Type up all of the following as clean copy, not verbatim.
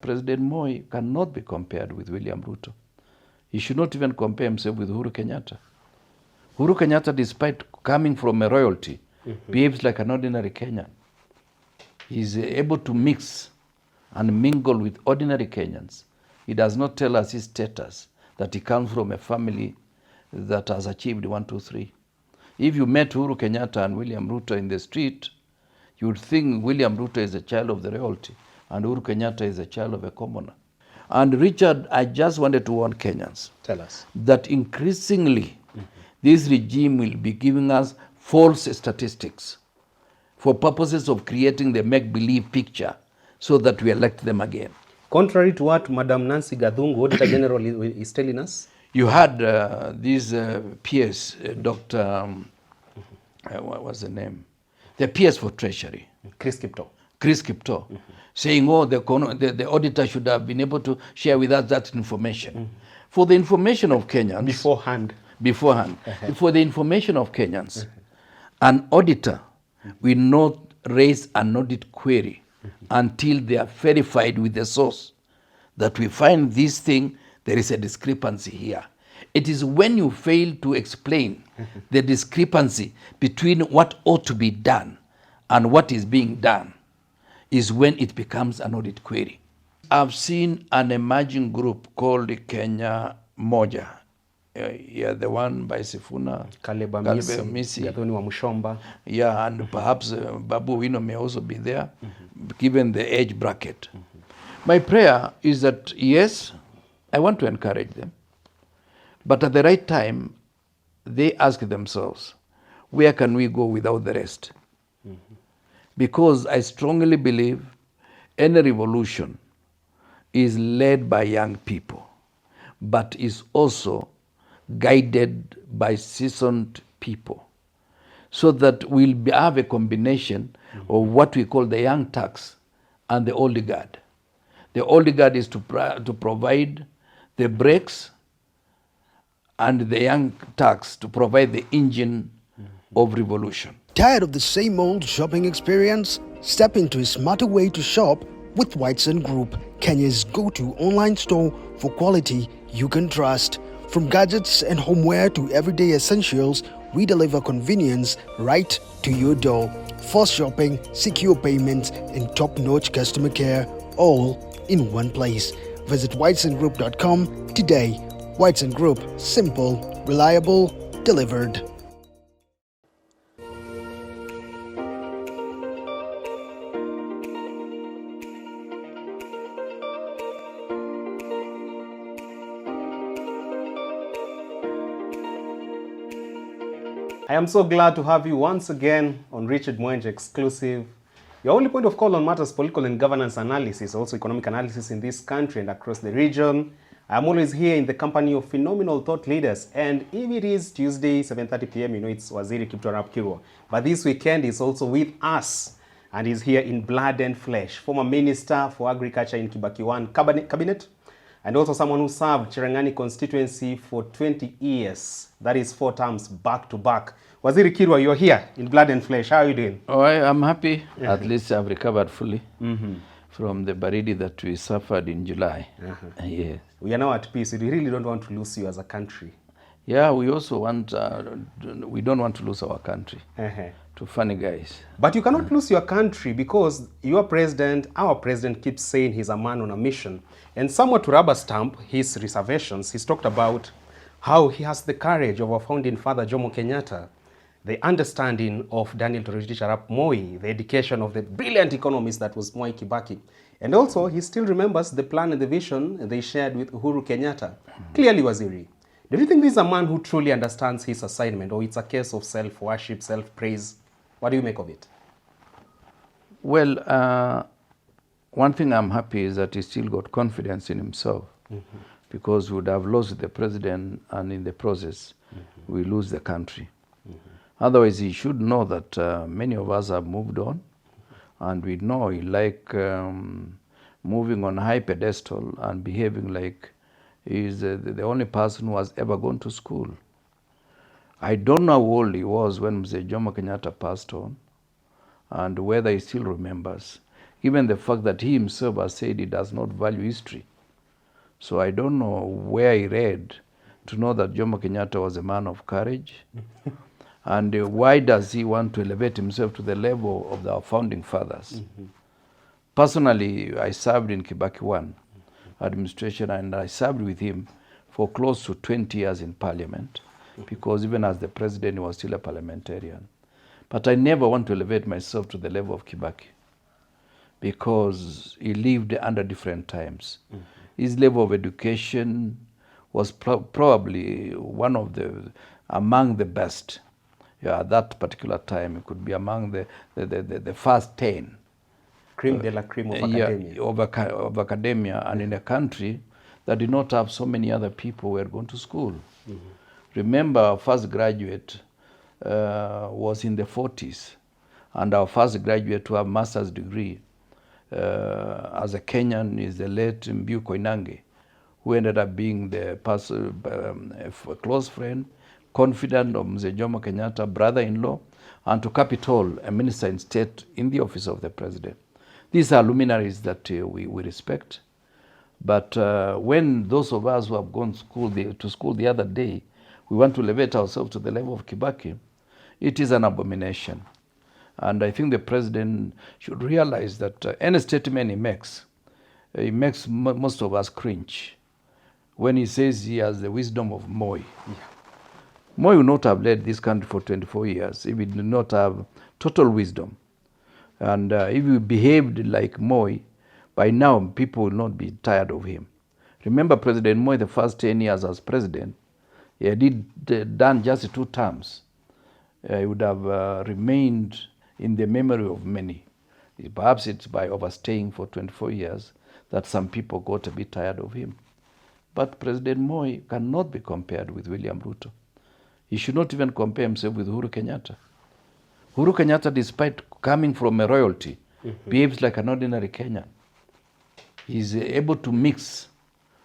President Moi cannot be compared with William Ruto. He should not even compare himself with Uhuru Kenyatta. Uhuru Kenyatta, despite coming from a royalty, behaves like an ordinary Kenyan. He's able to mix and mingle with ordinary Kenyans. He does not tell us his status, that he comes from a family that has achieved 1, 2, 3. If you met Uhuru Kenyatta and William Ruto in the street, you would think William Ruto is a child of the royalty and Uhuru Kenyatta is a child of a commoner. And Richard, I just wanted to warn Kenyans. Tell us. That increasingly, this regime will be giving us false statistics for purposes of creating the make-believe picture so that we elect them again. Contrary to what Madam Nancy Gathungu, Auditor General, is telling us? You had these PS, Dr. What was the name? The PS for Treasury. Chris Kipto. Saying, oh, the auditor should have been able to share with us that information. For the information of Kenyans. Beforehand. For the information of Kenyans, an auditor will not raise an audit query until they are verified with the source that we find this thing, there is a discrepancy here. It is when you fail to explain the discrepancy between what ought to be done and what is being done is when it becomes an audit query. I've seen an emerging group called Kenya Mwenja. The one by Sifuna, Caleb Amisi, Gathoni wa Mushomba. Yeah, and perhaps Babu Wino may also be there, given the age bracket. My prayer is that, yes, I want to encourage them, but at the right time, they ask themselves, where can we go without the rest? Because I strongly believe any revolution is led by young people, but is also guided by seasoned people, so that we'll have a combination of what we call the young tax and the old guard. The old guard is to provide the brakes, and the young tax to provide the engine of revolution. Tired of the same old shopping experience? Step into a smarter way to shop with Whiteson Group, Kenya's go-to online store for quality you can trust. From gadgets and homeware to everyday essentials, we deliver convenience right to your door. Fast shopping, secure payments, and top-notch customer care, all in one place. Visit whitesongroup.com today. Whiteson Group, simple, reliable, delivered. I am so glad to have you once again on Richard Mwenja Exclusive. Your only point of call on matters political and governance analysis, also economic analysis in this country and across the region. I'm always here in the company of phenomenal thought leaders. And if it is Tuesday, 7:30 p.m., you know it's Waziri Kiptorap Kirwa. But this weekend is also with us. And he's here in blood and flesh. Former Minister for Agriculture in Kibaki 1 cabinet. And also someone who served Cherangani constituency for 20 years. That is 4 terms back to back. Waziri Kirwa, you're here in blood and flesh. How are you doing? Oh, I'm happy. At least I've recovered fully from the baridi that we suffered in July. Yes. We are now at peace. We really don't want to lose you as a country. Yeah, we also want, we don't want to lose our country to funny guys. But you cannot lose your country because your president, our president, keeps saying he's a man on a mission. And somewhat to rubber stamp his reservations, he's talked about how he has the courage of our founding father, Jomo Kenyatta, the understanding of Daniel Toroitich Arap Moi, the education of the brilliant economist that was Mwai Kibaki. And also, he still remembers the plan and the vision they shared with Uhuru Kenyatta. Clearly, Waziri, do you think this is a man who truly understands his assignment, or it's a case of self-worship, self-praise? What do you make of it? Well, one thing I'm happy is that he still got confidence in himself, because we would have lost the president, and in the process, we lose the country. Otherwise, he should know that many of us have moved on, and we know he like moving on a high pedestal and behaving like he's the only person who has ever gone to school. I don't know how old he was when Mzee Jomo Kenyatta passed on, and whether he still remembers. given the fact that he himself has said he does not value history. So I don't know where he read to know that Jomo Kenyatta was a man of courage. And why does he want to elevate himself to the level of our founding fathers? Personally, I served in Kibaki 1 administration, and I served with him for close to 20 years in parliament, because even as the president, he was still a parliamentarian. But I never want to elevate myself to the level of Kibaki, because he lived under different times. His level of education was probably one of among the best. Yeah, at that particular time, it could be among the first 10. Cream de la cream of academia. Yeah, of academia, and in a country that did not have so many other people who were going to school. Remember, our first graduate was in the 40s, and our first graduate to have a master's degree as a Kenyan is the late Mbiu Koinange, who ended up being the a close friend, confidant of Mzee Jomo Kenyatta, brother-in-law, and to Capitol, a minister in state in the office of the president. These are luminaries that we respect. But when those of us who have gone to school the other day, we want to elevate ourselves to the level of Kibaki, it is an abomination. And I think the president should realize that any statement he makes most of us cringe. When he says he has the wisdom of Moi. Yeah. Moi would not have led this country for 24 years if he did not have total wisdom. And if he behaved like Moi, by now people will not be tired of him. Remember President Moi, the first 10 years as president, he had done just 2 terms. He would have remained in the memory of many. Perhaps it's by overstaying for 24 years that some people got a bit tired of him. But President Moi cannot be compared with William Ruto. He should not even compare himself with Uhuru Kenyatta. Uhuru Kenyatta, despite coming from a royalty, behaves like an ordinary Kenyan. He's able to mix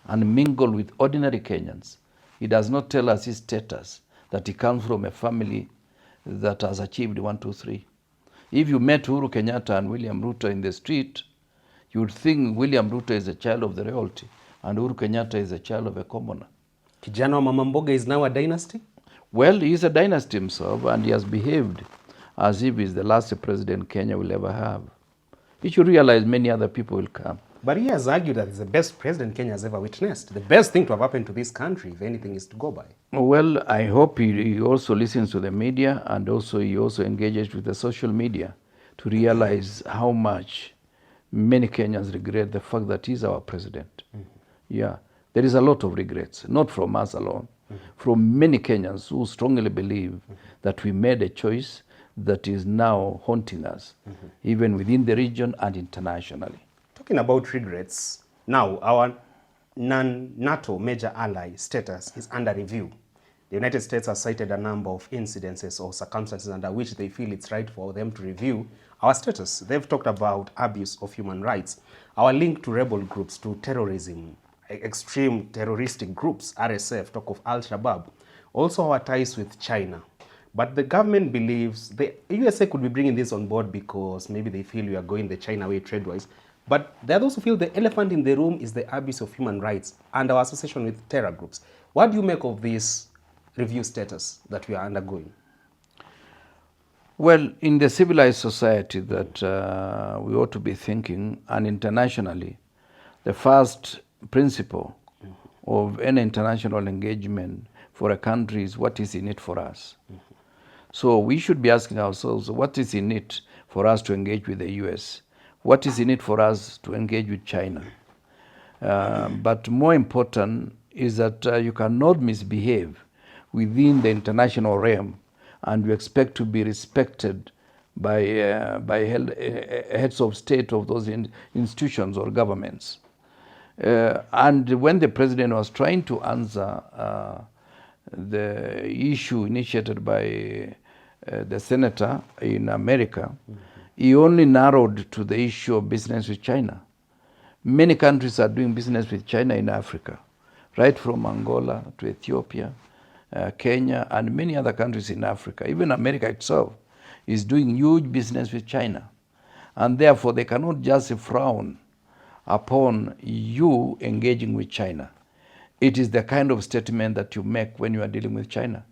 and mingle with ordinary Kenyans. He does not tell us his status, that he comes from a family that has achieved 1, 2, 3. If you met Uhuru Kenyatta and William Ruto in the street, you would think William Ruto is a child of the royalty and Uhuru Kenyatta is a child of a commoner. Kijana wa Mama Mboga is now a dynasty? Well, he is a dynasty himself, and he has behaved as if he's the last president Kenya will ever have. He should realize many other people will come. But he has argued that he's the best president Kenya has ever witnessed. The best thing to have happened to this country, if anything, is to go by. Well, I hope he also listens to the media, and he also engages with the social media to realize how much many Kenyans regret the fact that he's our president. Yeah, there is a lot of regrets, not from us alone, from many Kenyans who strongly believe that we made a choice that is now haunting us, even within the region and internationally. Talking about regrets, now our non-NATO major ally status is under review. The United States has cited a number of incidences or circumstances under which they feel it's right for them to review our status. They've talked about abuse of human rights, our link to rebel groups, to terrorism, extreme terroristic groups, RSF, talk of Al-Shabaab, also our ties with China. But the government believes the USA could be bringing this on board because maybe they feel we are going the China way trade-wise. But there are those who feel the elephant in the room is the abuse of human rights and our association with terror groups. What do you make of this review status that we are undergoing? Well, in the civilized society that we ought to be thinking, and internationally, the first principle of any international engagement for a country is what is in it for us. So we should be asking ourselves, what is in it for us to engage with the US? What is in it for us to engage with China? But more important is that you cannot misbehave within the international realm and you expect to be respected by heads of state of those institutions or governments. And when the president was trying to answer the issue initiated by the senator in America, he only narrowed to the issue of business with China. Many countries are doing business with China in Africa, right from Angola to Ethiopia, Kenya, and many other countries in Africa. Even America itself is doing huge business with China. And therefore, they cannot just frown upon you engaging with China. It is the kind of statement that you make when you are dealing with China.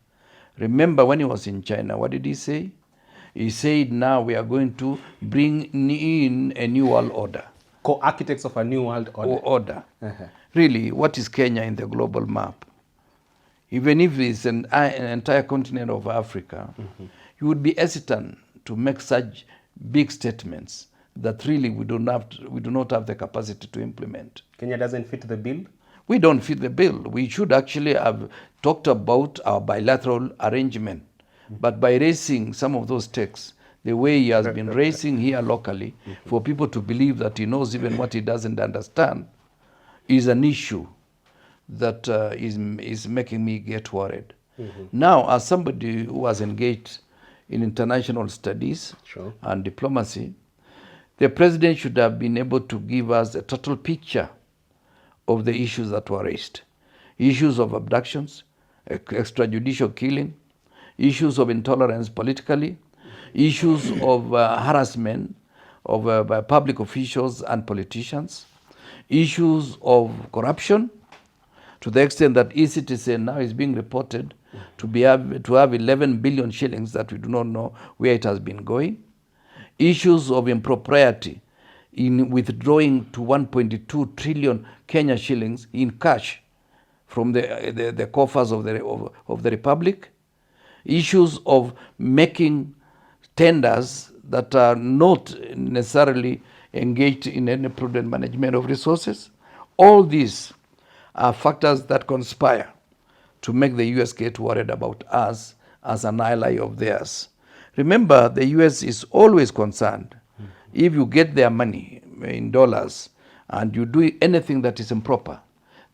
Remember when he was in China, what did he say? He said, now we are going to bring in a new world order. Co-architects of a new world order. Really, what is Kenya in the global map? Even if it's an entire continent of Africa, you would be hesitant to make such big statements that really we do not have the capacity to implement. Kenya doesn't fit the bill? We don't fit the bill. We should actually have talked about our bilateral arrangement. But by raising some of those texts, the way he has been raising here locally, for people to believe that he knows even what he doesn't understand, is an issue that is making me get worried. Now, as somebody who has engaged in international studies and diplomacy, the president should have been able to give us a total picture of the issues that were raised. Issues of abductions, extrajudicial killing, issues of intolerance politically, issues of harassment of by public officials and politicians, issues of corruption, to the extent that eCitizen now is being reported to have 11 billion shillings that we do not know where it has been going, issues of impropriety in withdrawing to 1.2 trillion Kenya shillings in cash from the coffers of the Republic, issues of making tenders that are not necessarily engaged in any prudent management of resources. All these are factors that conspire to make the US get worried about us as an ally of theirs. Remember, the US is always concerned if you get their money in dollars and you do anything that is improper,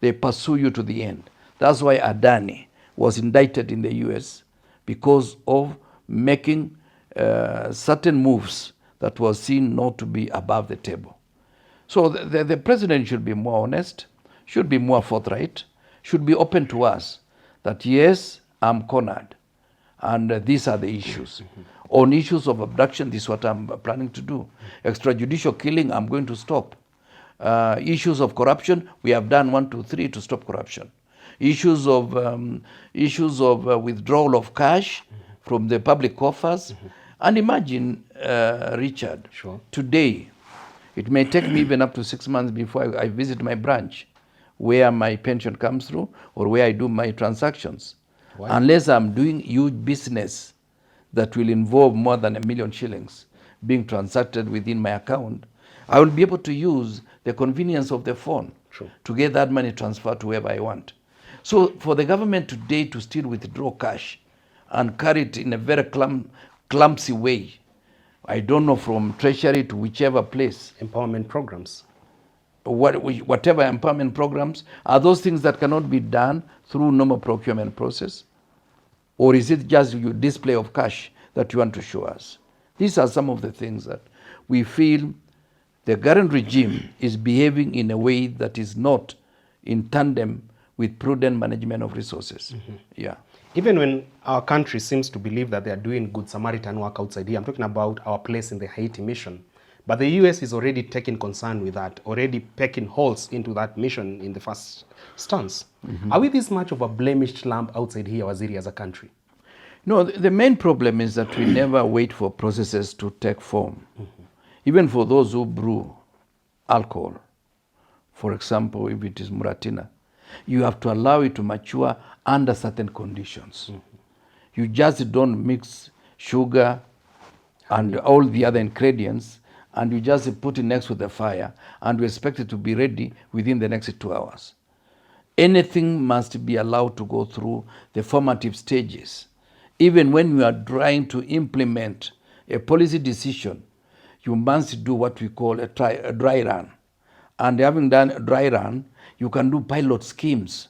they pursue you to the end. That's why Adani was indicted in the US, because of making certain moves that was seen not to be above the table. So the president should be more honest, should be more forthright, should be open to us that yes, I'm cornered, and these are the issues. On issues of abduction, this is what I'm planning to do. Extrajudicial killing, I'm going to stop. Issues of corruption, we have done 1, 2, 3 to stop corruption. Issues of withdrawal of cash from the public coffers. And imagine, Richard, today, it may take me even up to 6 months before I visit my branch where my pension comes through or where I do my transactions. Why? Unless I'm doing huge business that will involve more than 1 million shillings being transacted within my account, I will be able to use the convenience of the phone to get that money transferred to wherever I want. So for the government today to still withdraw cash and carry it in a very clumsy way, I don't know, from treasury to whichever place. Empowerment programs. Whatever empowerment programs, are those things that cannot be done through normal procurement process? Or is it just your display of cash that you want to show us? These are some of the things that we feel the current regime is behaving in a way that is not in tandem with prudent management of resources. Yeah. Even when our country seems to believe that they are doing good Samaritan work outside here, I'm talking about our place in the Haiti mission, but the US is already taking concern with that, already pecking holes into that mission in the first stance. Are we this much of a blemished lamb outside here, Waziri, as a country? No, the main problem is that we never wait for processes to take form. Even for those who brew alcohol, for example, if it is Muratina, you have to allow it to mature under certain conditions. You just don't mix sugar and all the other ingredients and you just put it next to the fire and you expect it to be ready within the next 2 hours. Anything must be allowed to go through the formative stages. Even when you are trying to implement a policy decision, you must do what we call a dry run. And having done a dry run, you can do pilot schemes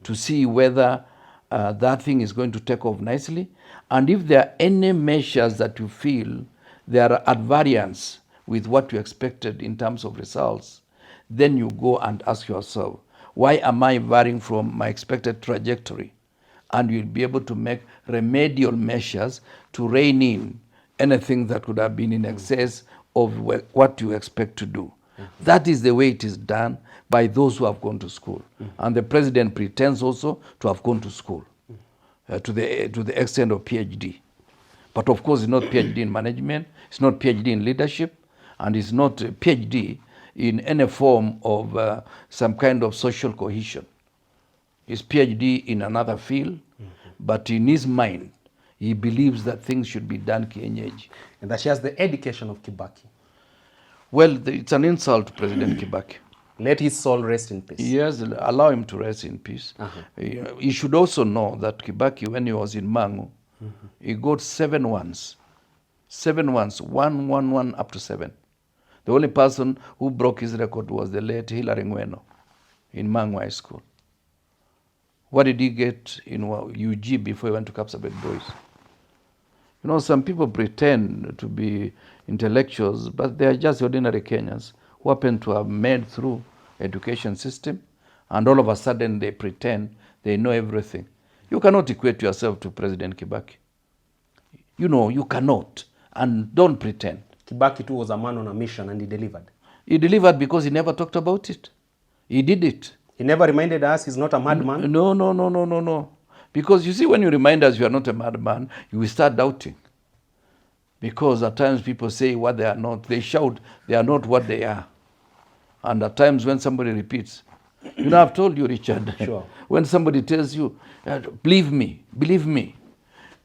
to see whether that thing is going to take off nicely. And if there are any measures that you feel there are at variance with what you expected in terms of results, then you go and ask yourself, why am I varying from my expected trajectory? And you'll be able to make remedial measures to rein in anything that could have been in excess of what you expect to do. That is the way it is done by those who have gone to school. And the president pretends also to have gone to school to the extent of PhD. But of course, it's not PhD in management, it's not PhD in leadership, and it's not PhD in any form of some kind of social cohesion. It's PhD in another field, but in his mind, he believes that things should be done kienyeji. And that she has the education of Kibaki. Well, it's an insult to President Kibaki. Let his soul rest in peace. Yes, allow him to rest in peace. You should also know that Kibaki, when he was in Mangu, he got 7 1s. 7 1s, 1, 1, 1, up to 7. The only person who broke his record was the late Hilary Ngweno in Mangu High School. What did he get in UG before he went to Kapsabet Boys? You know, some people pretend to be intellectuals, but they are just ordinary Kenyans who happen to have made through education system, and all of a sudden they pretend they know everything. You cannot equate yourself to President Kibaki. You know, you cannot, and don't pretend. Kibaki too was a man on a mission, and he delivered. He delivered because he never talked about it. He did it. He never reminded us he's not a madman. No. Because you see, when you remind us you are not a madman, you will start doubting. Because at times people say what they are not. They shout they are not what they are. And at times when somebody repeats, you know, I've told you, Richard, Sure. When somebody tells you, believe me,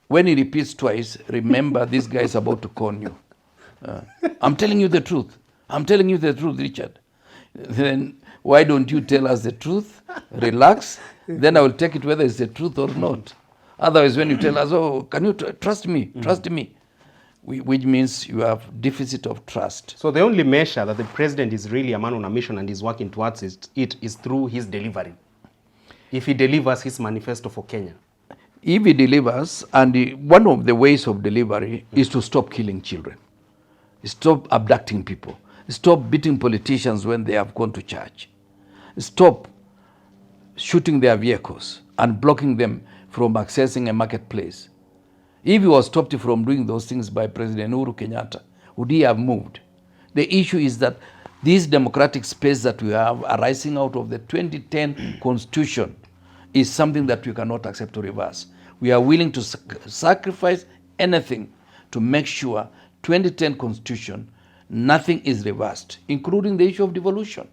when he repeats twice, remember this guy is about to con you. I'm telling you the truth. I'm telling you the truth, Richard. Then why don't you tell us the truth? Relax. Then I will take it whether it's the truth or not. Otherwise, when you tell us, oh, can you trust me? Trust me. Which means you have deficit of trust. So the only measure that the president is really a man on a mission and is working towards it is through his delivery. If he delivers his manifesto for Kenya. If he delivers, and one of the ways of delivery is to stop killing children. Stop abducting people. Stop beating politicians when they have gone to church. Stop shooting their vehicles and blocking them from accessing a marketplace. If he was stopped from doing those things by President Uhuru Kenyatta, would he have moved? The issue is that this democratic space that we have arising out of the 2010 Constitution is something that we cannot accept to reverse. We are willing to sacrifice anything to make sure 2010 Constitution, nothing is reversed, including the issue of devolution.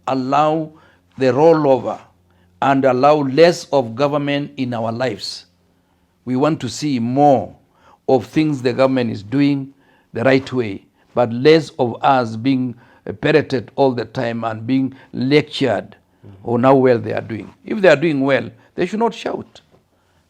Allow the rollover and allow less of government in our lives. We want to see more of things the government is doing the right way, but less of us being parroted all the time and being lectured on how well they are doing. If they are doing well, they should not shout.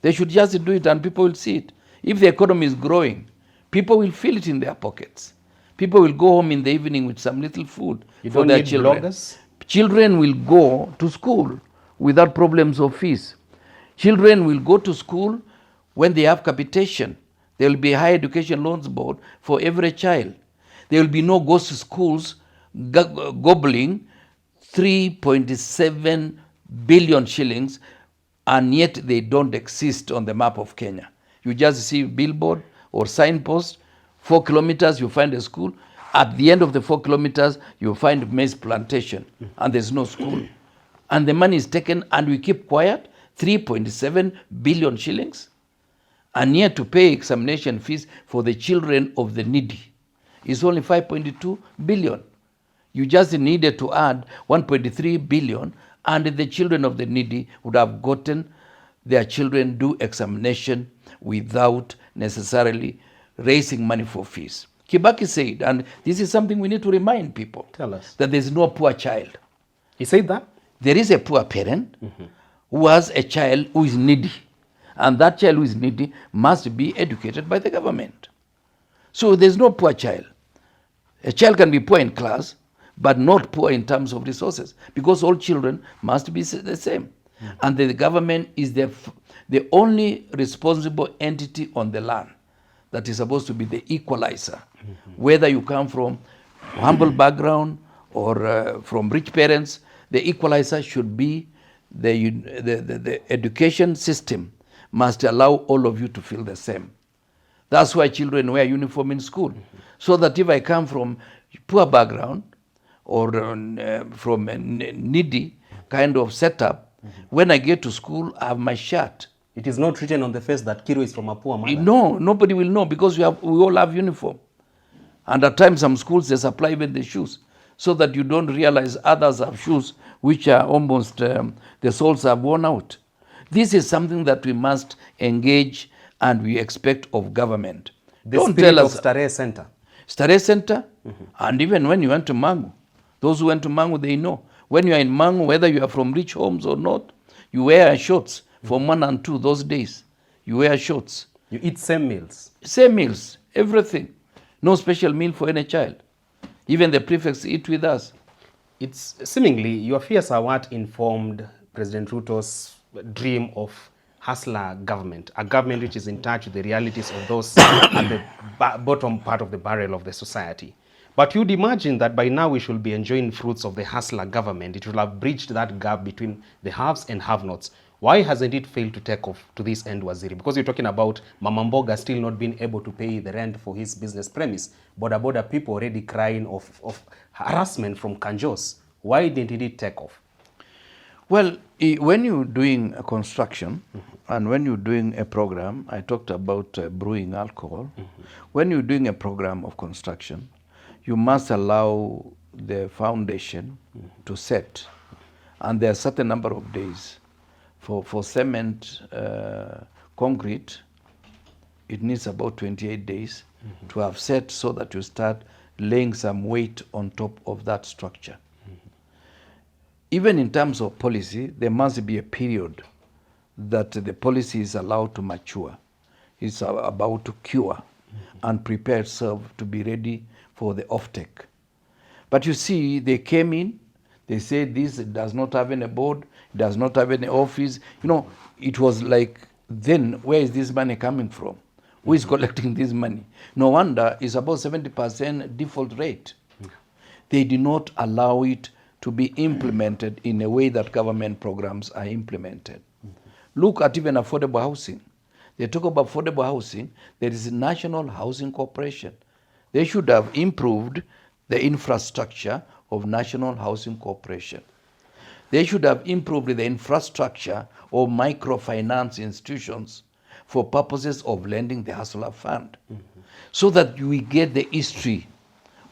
They should just do it and people will see it. If the economy is growing, people will feel it in their pockets. People will go home in the evening with some little food for their children. Bloggers? Children will go to school without problems of fees. Children will go to school when they have capitation. There will be a higher education loans board for every child. There will be no ghost schools gobbling 3.7 billion shillings, and yet they don't exist on the map of Kenya. You just see billboard or signpost, 4 kilometers, you find a school. At the end of the 4 kilometers, you find maize plantation, and there's no school. And the money is taken, and we keep quiet, 3.7 billion shillings. And yet to pay examination fees for the children of the needy is only 5.2 billion. You just needed to add 1.3 billion, and the children of the needy would have gotten their children do examination without necessarily raising money for fees. Kibaki said, and this is something we need to remind people, Tell us. that there's no poor child. He said that? There is a poor parent who has a child who is needy, and that child who is needy must be educated by the government. So there's no poor child. A child can be poor in class, but not poor in terms of resources, because all children must be the same. And the government is the only responsible entity on the land that is supposed to be the equalizer. Whether you come from humble background or from rich parents, the equalizer should be the education system must allow all of you to feel the same. That's why children wear uniform in school. So that if I come from poor background or from a needy kind of setup, when I get to school, I have my shirt. It is not written on the face that Kiru is from a poor mother. No, nobody will know because we all have uniform. And at times some schools, they supply even the shoes so that you don't realize others have shoes which are almost, the soles are worn out. This is something that we must engage and we expect of government. Don't tell us. Starehe Center. Starehe Center, and even when you went to Mangu, those who went to Mangu, they know. When you are in Mangu, whether you are from rich homes or not, you wear shorts from 1 and 2 those days. You wear shorts. You eat same meals. Same meals, everything. No special meal for any child. Even the prefects eat with us. It's seemingly your fears are what informed President Ruto's dream of hustler government, a government which is in touch with the realities of those at the bottom part of the barrel of the society. But you'd imagine that by now we should be enjoying fruits of the hustler government. It will have bridged that gap between the haves and have-nots. Why hasn't it failed to take off to this end, Waziri? Because you're talking about Mama Mboga still not being able to pay the rent for his business premise. Border people already crying of harassment from Kanjos. Why didn't it take off? Well, when you're doing a construction and when you're doing a program, I talked about brewing alcohol. When you're doing a program of construction, you must allow the foundation to set. And there are a certain number of days. For cement, concrete, it needs about 28 days to have set so that you start laying some weight on top of that structure. Even in terms of policy, there must be a period that the policy is allowed to mature. It's about to cure and prepare itself to be ready for the offtake. But you see, they came in, they said this does not have any board, does not have any office. You know, it was like, then where is this money coming from? Who is collecting this money? No wonder it's about 70% default rate. They did not allow it to be implemented in a way that government programs are implemented. Look at even affordable housing. They talk about affordable housing. There is a National Housing Corporation. They should have improved the infrastructure of National Housing Corporation. They should have improved the infrastructure of microfinance institutions for purposes of lending the hustler fund, so that we get the history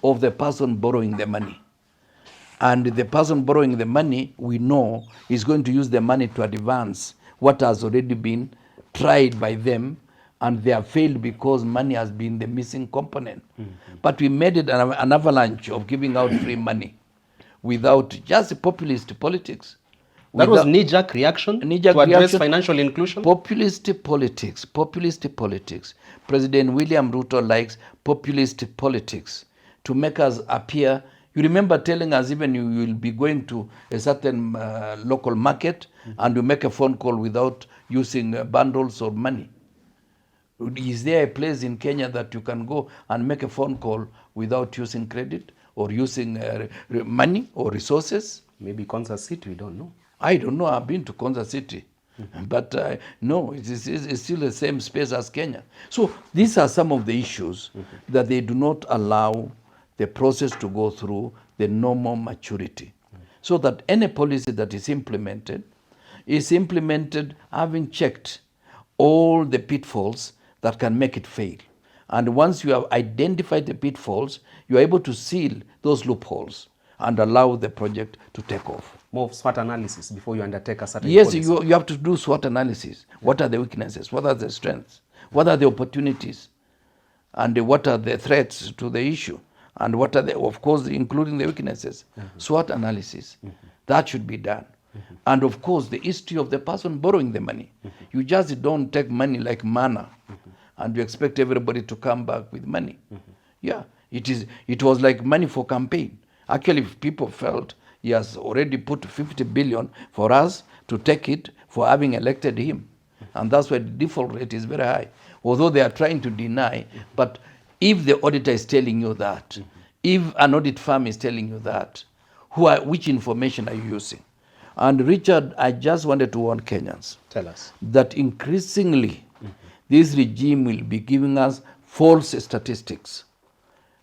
of the person borrowing the money. And the person borrowing the money, we know, is going to use the money to advance what has already been tried by them, and they have failed because money has been the missing component. But we made it an avalanche of giving out free money without just populist politics. That was knee-jerk reaction to address financial inclusion? Populist politics. President William Ruto likes populist politics to make us appear. You remember telling us even you will be going to a certain local market and you make a phone call without using bundles or money. Is there a place in Kenya that you can go and make a phone call without using credit or using money or resources? Maybe Kansas City, we don't know. I don't know. I've been to Kansas City. But no, it's still the same space as Kenya. So these are some of the issues that they do not allow the process to go through the normal maturity. So that any policy that is implemented having checked all the pitfalls that can make it fail. And once you have identified the pitfalls, you are able to seal those loopholes and allow the project to take off. More SWOT analysis before you undertake a certain Yes, policy. you have to do SWOT analysis. What are the weaknesses? What are the strengths? What are the opportunities? And what are the threats to the issue? And what are the, of course, including the weaknesses. SWOT analysis. That should be done. And of course, the history of the person borrowing the money. You just don't take money like manna and you expect everybody to come back with money. Yeah, it was like money for campaign. Actually, people felt he has already put 50 billion for us to take it for having elected him. And that's why the default rate is very high. Although they are trying to deny, but if the auditor is telling you that, if an audit firm is telling you that, which information are you using? And Richard, I just wanted to warn Kenyans. Tell us. That increasingly, this regime will be giving us false statistics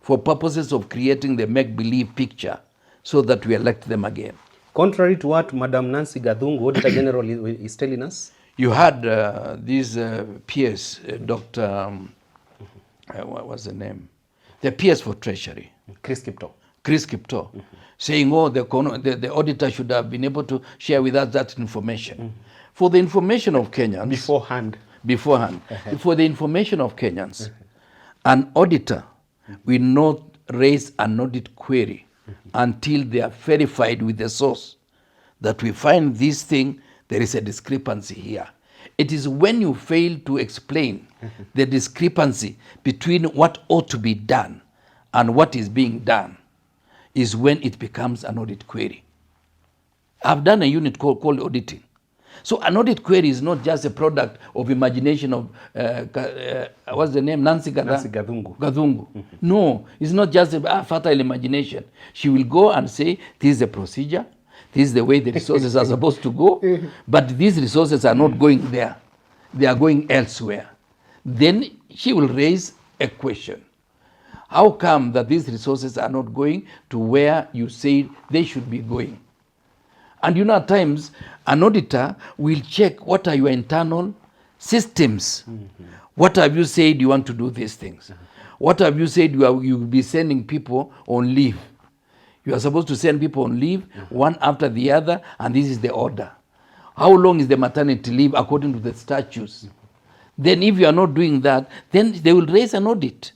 for purposes of creating the make-believe picture so that we elect them again. Contrary to what Madam Nancy Gathungu, Auditor General, is telling us? You had these peers, Dr. What was the name? The peers for Treasury. Chris Kipto. Saying, oh, the auditor should have been able to share with us that information. For the information of Kenyans. Beforehand. For the information of Kenyans, an auditor will not raise an audit query until they are verified with the source that we find this thing, there is a discrepancy here. It is when you fail to explain the discrepancy between what ought to be done and what is being done is when it becomes an audit query. I've done a unit called auditing. So an audit query is not just a product of imagination of, what's the name, Nancy Gathungu. No, it's not just a fertile imagination. She will go and say, this is the procedure, this is the way the resources are supposed to go, but these resources are not going there. They are going elsewhere. Then she will raise a question. How come that these resources are not going to where you say they should be going? And you know, at times, an auditor will check what are your internal systems. What have you said you want to do these things? What have you said you will be sending people on leave? You are supposed to send people on leave, one after the other, and this is the order. How long is the maternity leave according to the statutes? Then if you are not doing that, then they will raise an audit.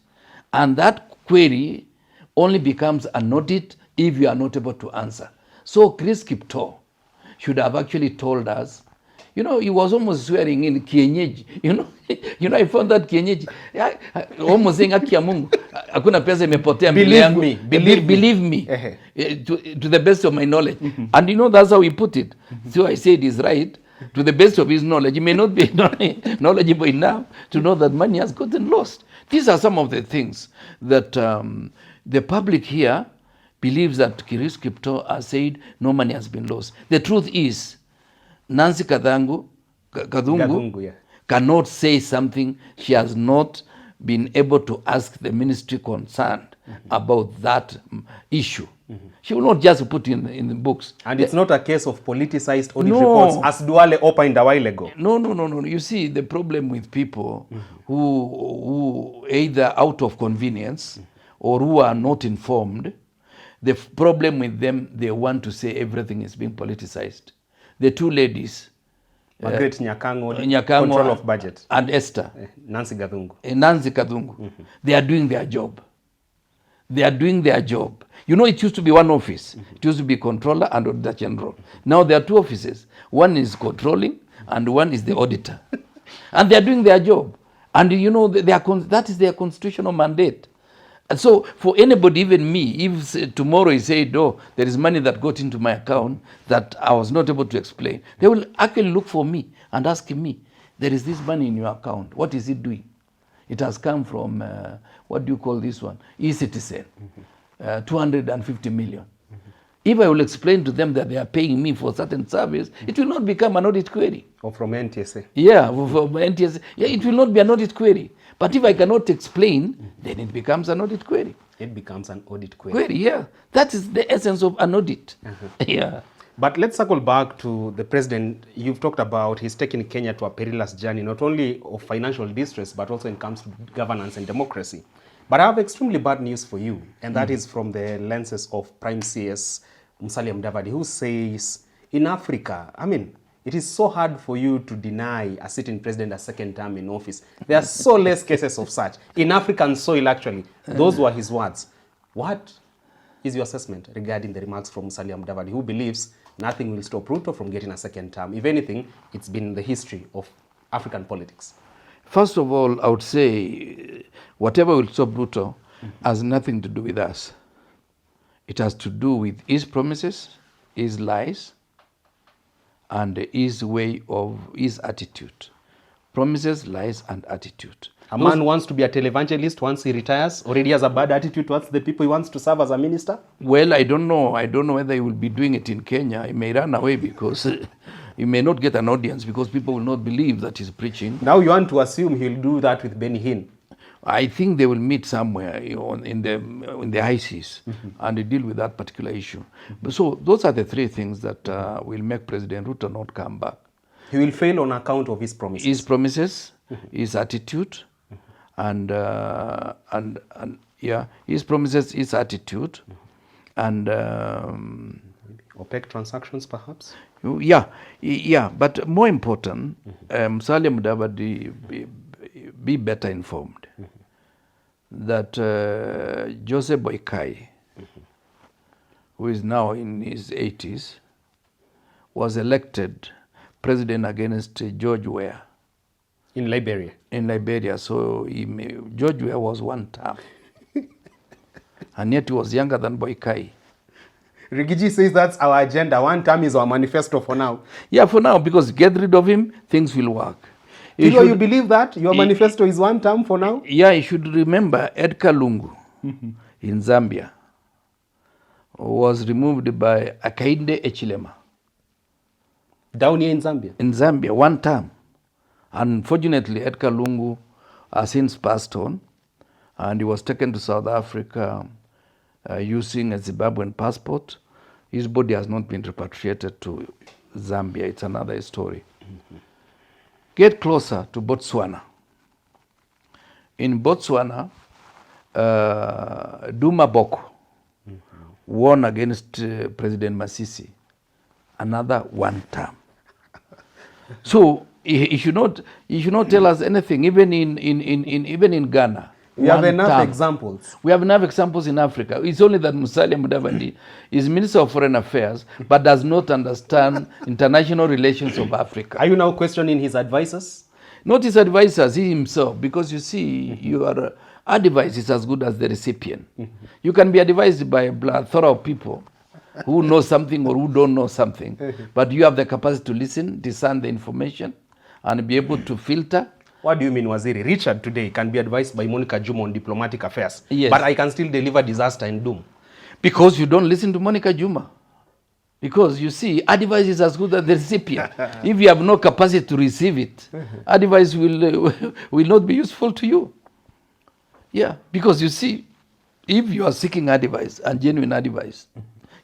And that query only becomes an audit if you are not able to answer. So Chris Kipto should have actually told us, you know, he was almost swearing in kienyeji, you know, I found that kienyeji, almost saying haki ya Mungu, hakuna pesa imepotea mbele yangu. Believe me, to the best of my knowledge. And you know, that's how he put it. So I said he's right, to the best of his knowledge. He may not be knowledgeable enough to know that money has gotten lost. These are some of the things that the public here believes that Chris Kipto has said no money has been lost. The truth is, Nancy Gathungu cannot say something she has not been able to ask the ministry concerned about that issue. She will not just put in the books. And it's not a case of politicized audit reports, as Duale opened a while ago. No. You see, the problem with people who either out of convenience or who are not informed, the problem with them, they want to say everything is being politicized. The two ladies, Margaret Nyakango, control of budget, and Esther, Nancy Gathungu, they are doing their job. You know, it used to be one office. It used to be controller and auditor general. Now there are two offices. One is controlling and one is the auditor. And they are doing their job. And you know, that is their constitutional mandate. And so for anybody, even me, if tomorrow he said, oh, there is money that got into my account that I was not able to explain, they will actually look for me and ask me, there is this money in your account. What is it doing? It has come from, what do you call this one? E-Citizen, 250 million. If I will explain to them that they are paying me for certain service, it will not become an audit query. Or from NTSA. Yeah, from NTSA. Yeah, it will not be an audit query. But if I cannot explain, then it becomes an audit query. It becomes an audit query. Yeah. That is the essence of an audit. Yeah. But let's circle back to the president. You've talked about he's taken Kenya to a perilous journey, not only of financial distress, but also when it comes to governance and democracy. But I have extremely bad news for you, and that is from the lenses of Prime CS Musalia Mudavadi, who says, in Africa, I mean, it is so hard for you to deny a sitting president a second term in office. There are so less cases of such. In African soil, actually, those were his words. What is your assessment regarding the remarks from Musalia Mudavadi, who believes nothing will stop Ruto from getting a second term? If anything, it's been the history of African politics. First of all, I would say whatever will stop Ruto has nothing to do with us. It has to do with his promises, his lies, and his way of his attitude. Promises, lies, and attitude. A man wants to be a televangelist once he retires, already has a bad attitude towards the people he wants to serve as a minister? Well, I don't know. I don't know whether he will be doing it in Kenya. He may run away because he may not get an audience because people will not believe that he's preaching. Now you want to assume he'll do that with Benny Hinn. I think they will meet somewhere in the high seas and deal with that particular issue. So those are the three things that will make President Ruto not come back. He will fail on account of his promises. His promises, his attitude, and his promises, his attitude, and opaque transactions, perhaps. Yeah. But more important, Musalia Mudavadi be better informed that Joseph Boykai, who is now in his 80s, was elected president against George Weah. In Liberia. In Liberia. So George Weah was one term. And yet he was younger than Boykai. Rigathi says that's our agenda. One term is our manifesto for now. Yeah, for now, because get rid of him, things will work. You believe that? Your manifesto is one term for now? Yeah, you should remember Edgar Lungu in Zambia was removed by Hakainde Hichilema. Down here in Zambia? In Zambia, one term. Unfortunately, Edgar Lungu has since passed on, and he was taken to South Africa using a Zimbabwean passport. His body has not been repatriated to Zambia. It's another story. Get closer to Botswana. In Botswana, Duma Boko won against President Masisi, another one term. So he should not tell us anything. Even in Ghana, we have enough examples. We have enough examples in Africa. It's only that Musalia Mudavadi is Minister of Foreign Affairs, but does not understand international relations of Africa. Are you now questioning his advisors? Not his advisors, he himself. Because you see, your advice is as good as the recipient. You can be advised by a plethora of people who know something or who don't know something, but you have the capacity to listen, discern the information, and be able to filter. What do you mean, Waziri? Richard today can be advised by Monica Juma on diplomatic affairs, yes, but I can still deliver disaster and doom. Because you don't listen to Monica Juma. Because you see, advice is as good as the recipient. If you have no capacity to receive it, advice will not be useful to you. Yeah, because you see, if you are seeking advice and genuine advice,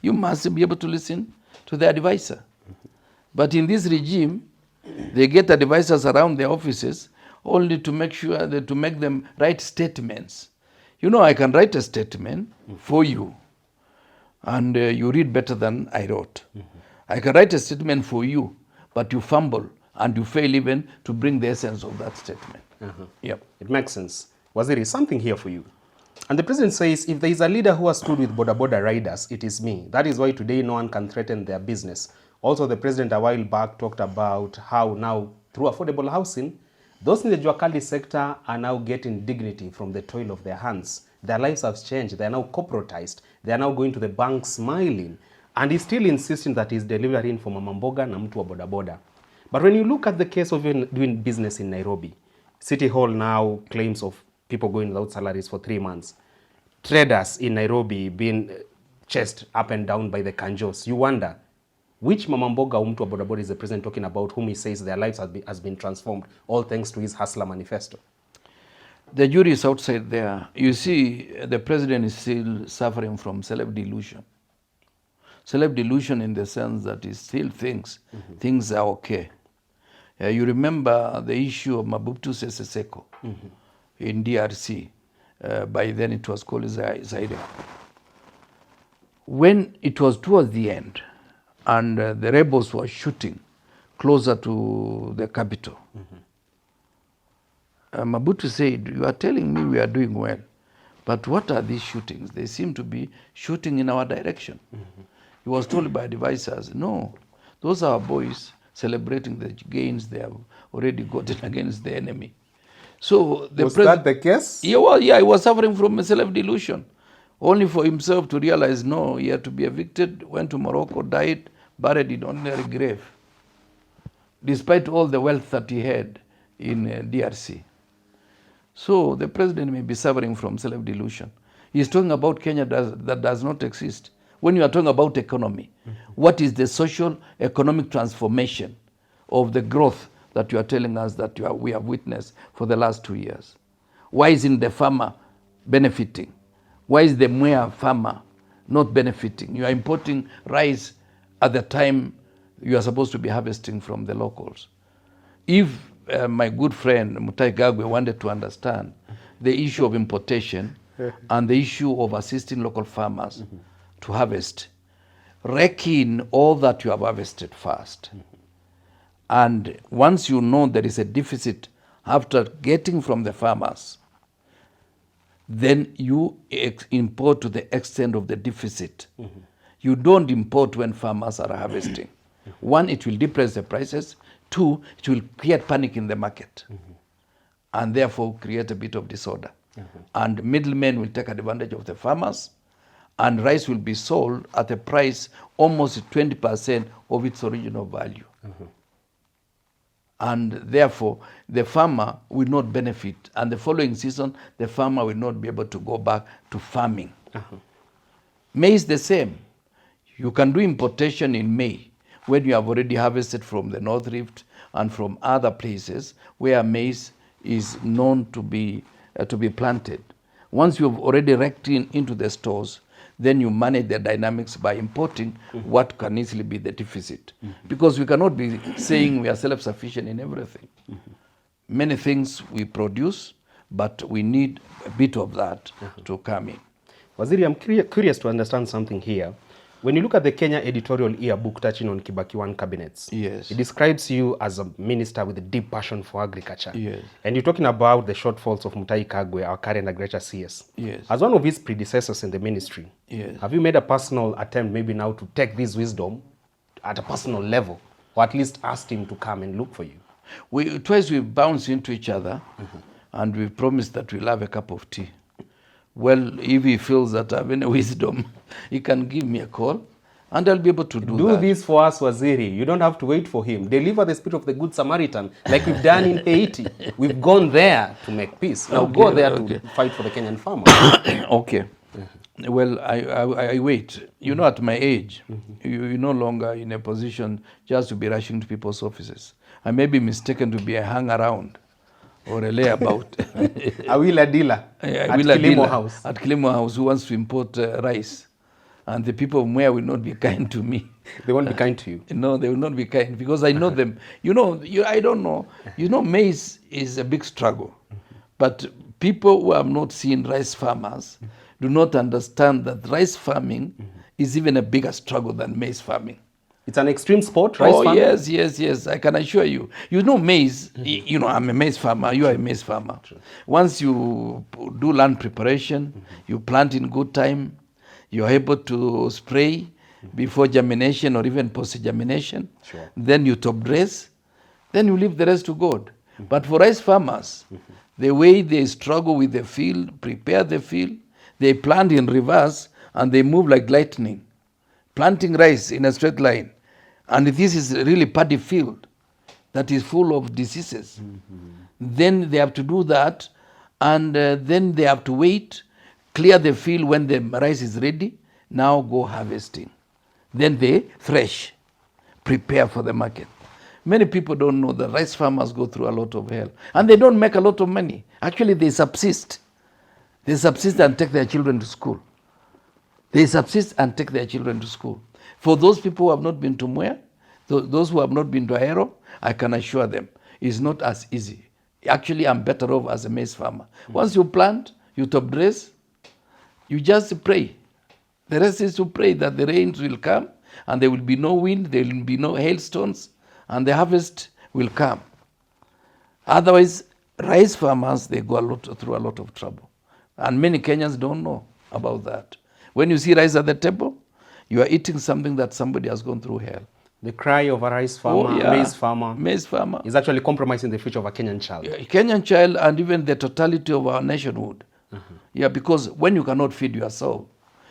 you must be able to listen to the advisor. But in this regime, they get advisors around their offices only to make sure that to make them write statements. You know, I can write a statement for you, and you read better than I wrote. I can write a statement for you, but you fumble and you fail even to bring the essence of that statement. Yep. It makes sense. Waziri, something here for you. And the president says, if there is a leader who has stood with border riders, it is me. That is why today no one can threaten their business. Also, the president a while back talked about how now, through affordable housing, those in the Juakali sector are now getting dignity from the toil of their hands. Their lives have changed. They are now corporatized. They are now going to the bank smiling. And he's still insisting that he's delivering for Mama Mboga na mtu wa boda. But when you look at the case of doing business in Nairobi, City Hall now claims of people going without salaries for 3 months. Traders in Nairobi being chased up and down by the kanjos. You wonder, which Mama Mboga or mtu wa boda is the president talking about, whom he says their lives has been transformed, all thanks to his hustler manifesto? The jury is outside there. You see, the president is still suffering from self-delusion. Self-delusion in the sense that he still thinks things are okay. You remember the issue of Mobutu Sese Seko in DRC. By then it was called Zaire. When it was towards the end, and the rebels were shooting closer to the capital, Mobutu said, "You are telling me we are doing well, but what are these shootings? They seem to be shooting in our direction." He was told by advisors, "No, those are our boys celebrating the gains they have already gotten against the enemy." So was that the case? Yeah, he was suffering from a self-delusion, only for himself to realize, no, he had to be evicted, went to Morocco, died, buried in ordinary grave, despite all the wealth that he had in DRC. So the president may be suffering from self-delusion. He's talking about Kenya that does not exist. When you are talking about economy, what is the social economic transformation of the growth that you are telling us that we have witnessed for the last 2 years? Why isn't the farmer benefiting? Why is the Mwenja farmer not benefiting? You are importing rice at the time you are supposed to be harvesting from the locals. If my good friend Gachagua wanted to understand the issue of importation and the issue of assisting local farmers to harvest, reckon all that you have harvested first. And once you know there is a deficit after getting from the farmers, then you import to the extent of the deficit. You don't import when farmers are harvesting. One, it will depress the prices. Two, it will create panic in the market and therefore create a bit of disorder. And middlemen will take advantage of the farmers, and rice will be sold at a price almost 20% of its original value. And therefore, the farmer will not benefit. And the following season, the farmer will not be able to go back to farming. Maize the same. You can do importation in May when you have already harvested from the North Rift and from other places where maize is known to be planted. Once you have already wrecked into the stores, then you manage the dynamics by importing what can easily be the deficit. Because we cannot be saying we are self-sufficient in everything. Many things we produce, but we need a bit of that to come in. Waziri, I'm curious to understand something here. When you look at the Kenya editorial yearbook touching on Kibaki 1 cabinets, yes, it describes you as a minister with a deep passion for agriculture. Yes. And you're talking about the shortfalls of Kagwe, our current agriculture CS. Yes. As one of his predecessors in the ministry, yes, have you made a personal attempt maybe now to take this wisdom at a personal level, or at least asked him to come and look for you? Twice we've bounced into each other, and we've promised that we'll have a cup of tea. Well, if he feels that I have any wisdom, he can give me a call, and I'll be able to do that. Do this for us, Waziri. You don't have to wait for him. Deliver the spirit of the Good Samaritan, like we've done in Haiti. We've gone there to make peace. Now go there to fight for the Kenyan farmer. Okay. Well, I wait. You know, at my age, you're no longer in a position just to be rushing to people's offices. I may be mistaken to be a hang-around or a layabout. A wheeler dealer at Kilimo House. At Kilimo House, who wants to import rice. And the people of Mwenja will not be kind to me. They won't be kind to you? No, they will not be kind, because I know them. You know, I don't know. You know, maize is a big struggle. But people who have not seen rice farmers do not understand that rice farming is even a bigger struggle than maize farming. It's an extreme sport, rice farming? Yes, I can assure you. You know maize, you know, I'm a maize farmer, you are a maize farmer. True. Once you do land preparation, you plant in good time, you're able to spray before germination or even post-germination, then you top dress, then you leave the rest to God. But for rice farmers, the way they struggle with the field, prepare the field, they plant in reverse and they move like lightning, planting rice in a straight line. And this is really paddy field that is full of diseases. Then they have to do that, and then they have to wait, clear the field when the rice is ready, now go harvesting. Then they thresh, prepare for the market. Many people don't know that rice farmers go through a lot of hell, and they don't make a lot of money. Actually, they subsist. They subsist and take their children to school. They subsist and take their children to school. For those people who have not been to Mwenja, those who have not been to Ahero, I can assure them, it's not as easy. Actually, I'm better off as a maize farmer. Once you plant, you top dress, you just pray. The rest is to pray that the rains will come, and there will be no wind, there will be no hailstones, and the harvest will come. Otherwise, rice farmers, they go through a lot of trouble. And many Kenyans don't know about that. When you see rice at the table, you are eating something that somebody has gone through hell. The cry of a rice farmer, maize farmer, is actually compromising the future of a Kenyan child. A Kenyan child, and even the totality of our nationhood. Yeah, because when you cannot feed yourself,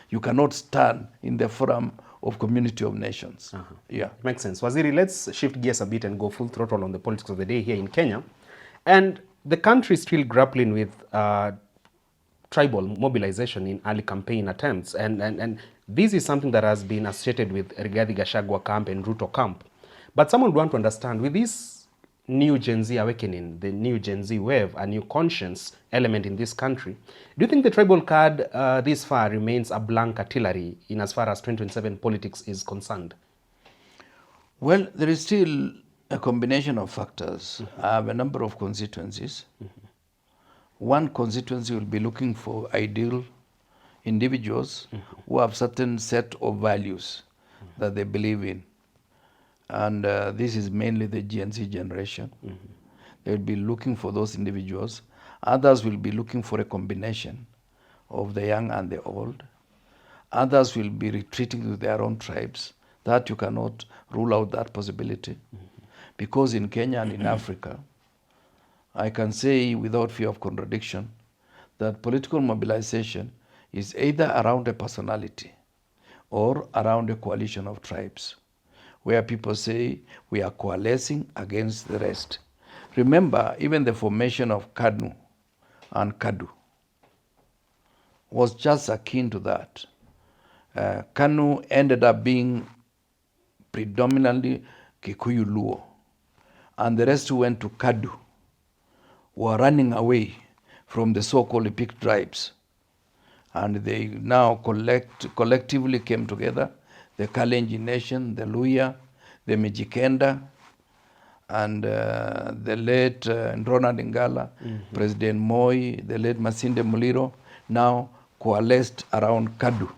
you cannot stand in the forum of community of nations. Yeah, makes sense. Waziri, let's shift gears a bit and go full throttle on the politics of the day here in Kenya. And The country is still grappling with tribal mobilization in early campaign attempts, and this is something that has been associated with Rigathi Gachagua camp and Ruto camp. But someone would want to understand, with this new Gen Z awakening, the new Gen Z wave, a new conscience element in this country, do you think the tribal card this far remains a blank artillery in as far as 2027 politics is concerned? Well, there is still a combination of factors. I have a number of constituencies. One constituency will be looking for ideal individuals who have certain set of values that they believe in. And this is mainly the Gen Z generation. They will be looking for those individuals. Others will be looking for a combination of the young and the old. Others will be retreating to their own tribes. That you cannot rule out that possibility. Because in Kenya and in Africa, I can say without fear of contradiction that political mobilization is either around a personality or around a coalition of tribes, where people say we are coalescing against the rest. Remember, even the formation of KANU and KADU was just akin to that. KANU ended up being predominantly Kikuyu Luo, and the rest who went to KADU were running away from the so-called Epic tribes. And they now collectively came together, the Kalenjin nation, the Luya, the Mijikenda, and the late Ronald Ngala, President Moi, the late Masinde Muliro, now coalesced around KADU.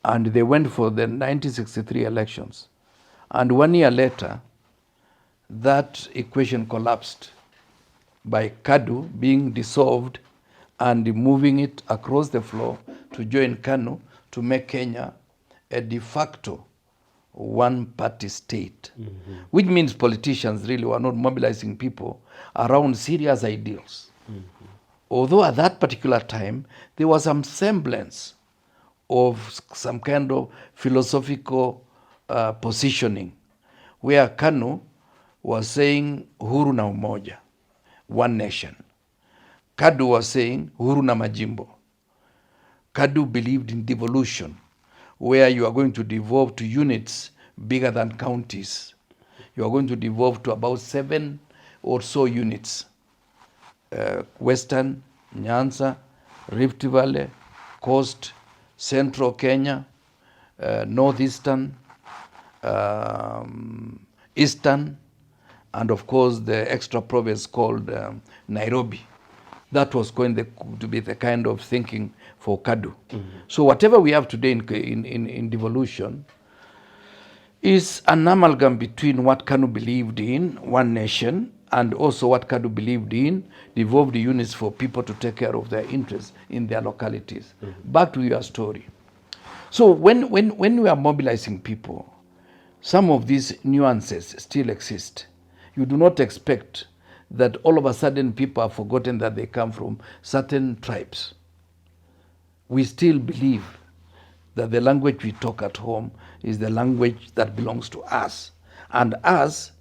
And they went for the 1963 elections. And 1 year later, that equation collapsed by KADU being dissolved and moving it across the floor to join KANU to make Kenya a de facto one-party state, which means politicians really were not mobilizing people around serious ideals. Although at that particular time, there was some semblance of some kind of philosophical positioning, where KANU was saying uhuru na umoja, one nation. KADU was saying uhuru na majimbo. KADU believed in devolution, where you are going to devolve to units bigger than counties. You are going to devolve to about 7 or so units. Western, Nyanza, Rift Valley, Coast, Central Kenya, Northeastern, Eastern, and of course the extra province called Nairobi. That was going to be the kind of thinking for KADU. So whatever we have today in devolution is an amalgam between what KANU believed in, one nation, and also what KADU believed in, devolved units for people to take care of their interests in their localities. Back to your story. So when we are mobilizing people, some of these nuances still exist. You do not expect that all of a sudden people have forgotten that they come from certain tribes. We still believe that the language we talk at home is the language that belongs to us. And us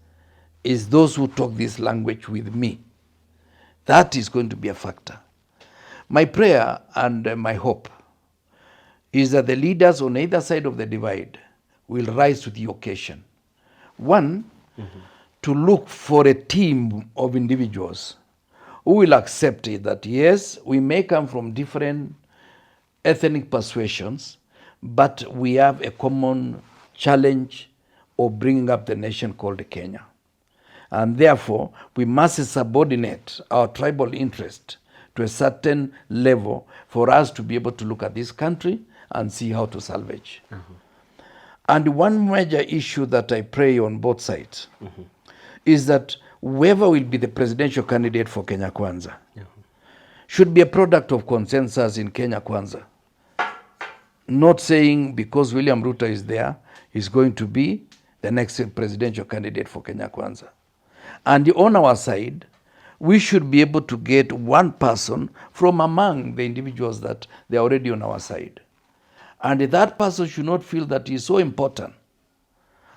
is those who talk this language with me. That is going to be a factor. My prayer and my hope is that the leaders on either side of the divide will rise to the occasion. One, to look for a team of individuals who will accept it that yes, we may come from different ethnic persuasions, but we have a common challenge of bringing up the nation called Kenya. And therefore, we must subordinate our tribal interest to a certain level for us to be able to look at this country and see how to salvage. And one major issue that I pray on both sides is that whoever will be the presidential candidate for Kenya Kwanza should be a product of consensus in Kenya Kwanza. Not saying because William Ruto is there, he's going to be the next presidential candidate for Kenya Kwanza. And on our side, we should be able to get one person from among the individuals that they are already on our side. And that person should not feel that he is so important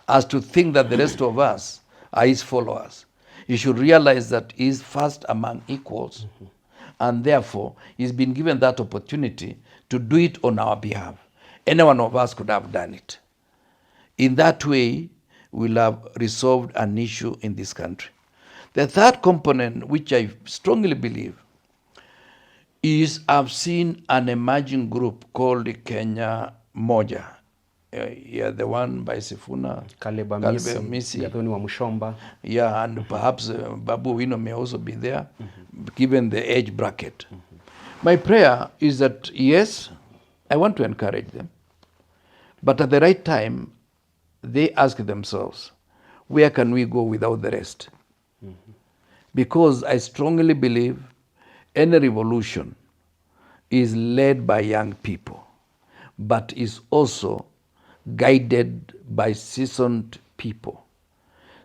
as to think that the rest of us are his followers. He should realize that he is first among equals, and therefore he's been given that opportunity to do it on our behalf. Any one of us could have done it. In that way, we'll have resolved an issue in this country. The third component, which I strongly believe, is I've seen an emerging group called the Kenya Mwenja. Yeah, the one by Sifuna, Caleb Misi, Gathoni wa Mushomba. Yeah, and perhaps Babu Wino may also be there, given the age bracket. My prayer is that, yes, I want to encourage them, but at the right time, they ask themselves, where can we go without the rest? Because I strongly believe any revolution is led by young people, but is also guided by seasoned people,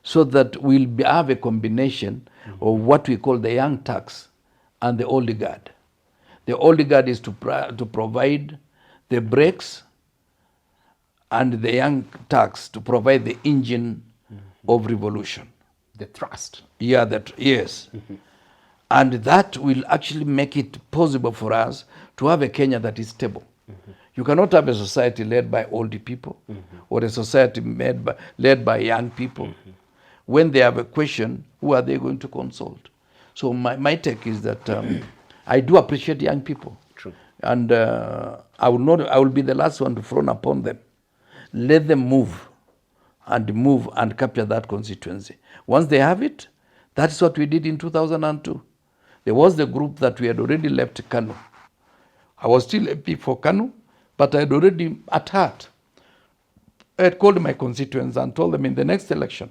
so that we'll have a combination of what we call the young turks and the old guard. The old guard is to provide the brakes, and the young turks to provide the engine of revolution. The thrust. Yeah, yes. And that will actually make it possible for us to have a Kenya that is stable. You cannot have a society led by old people or a society led by young people. When they have a question, who are they going to consult? So my take is that I do appreciate young people. True. And I will be the last one to frown upon them. Let them move and capture that constituency. Once they have it, that's what we did in 2002. There was the group that we had already left Kanu. I was still MP for Kanu, but I had already, at heart, I had called my constituents and told them in the next election,